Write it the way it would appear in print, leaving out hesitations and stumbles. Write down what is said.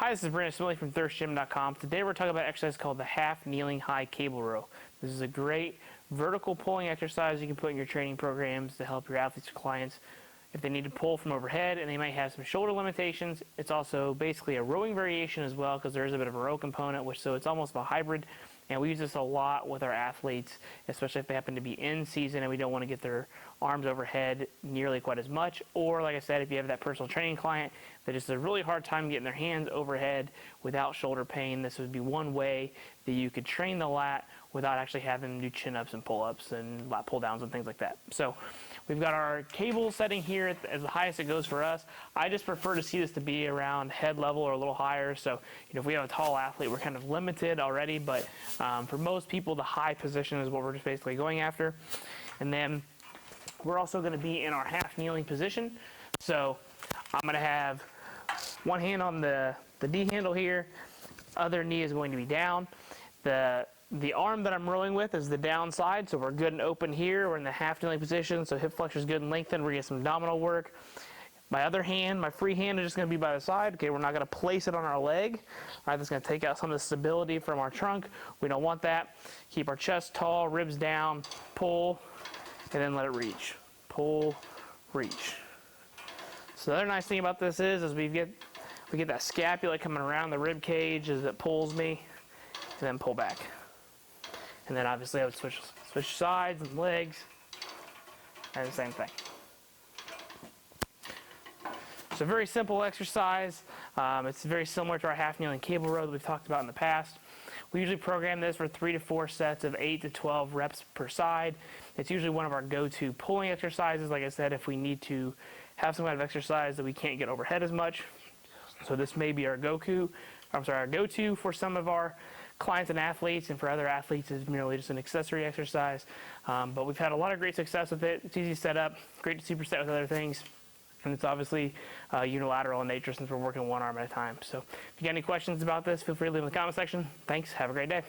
Hi, this is Brandon Smiley from thirstgym.com. Today we're talking about an exercise called the half kneeling high cable row. This is a great vertical pulling exercise you can put in your training programs to help your athletes or clients if they need to pull from overhead and they might have some shoulder limitations. It's also basically a rowing variation as well because there is a bit of a row component, so it's almost a hybrid. And we use this a lot with our athletes, especially if they happen to be in season and we don't want to get their arms overhead nearly quite as much. Or like I said, if you have that personal training client that just has a really hard time getting their hands overhead without shoulder pain, this would be one way that you could train the lat without actually having them do chin-ups and pull-ups and lat pull-downs and things like that. So we've got our cable setting here as the highest it goes for us. I just prefer to see this to be around head level or a little higher. So if we have a tall athlete, we're kind of limited already, but for most people, the high position is what we're just basically going after. And then we're also going to be in our half kneeling position. So I'm going to have one hand on the D handle here, other knee is going to be down. The arm that I'm rowing with is the down side, so we're good and open here. We're in the half kneeling position, so hip flexor is good and lengthened. We're going to get some abdominal work. My other hand, my free hand, is just going to be by the side. Okay, we're not going to place it on our leg. All right, that's going to take out some of the stability from our trunk. We don't want that. Keep our chest tall, ribs down, pull, and then let it reach. Pull, reach. So the other nice thing about this is we get that scapula coming around the rib cage as it pulls me, and then pull back. And then obviously I would switch sides and legs, and the same thing. So very simple exercise. It's very similar to our half kneeling cable row that we've talked about in the past. We usually program this for 3 to 4 sets of 8 to 12 reps per side. It's usually one of our go-to pulling exercises, like I said, if we need to have some kind of exercise that we can't get overhead as much. So this may be our go-to for some of our clients and athletes, and for other athletes is merely just an accessory exercise. But we've had a lot of great success with it. It's easy to set up, great to superset with other things. And it's obviously unilateral in nature since we're working one arm at a time. So if you got any questions about this, feel free to leave in the comment section. Thanks. Have a great day.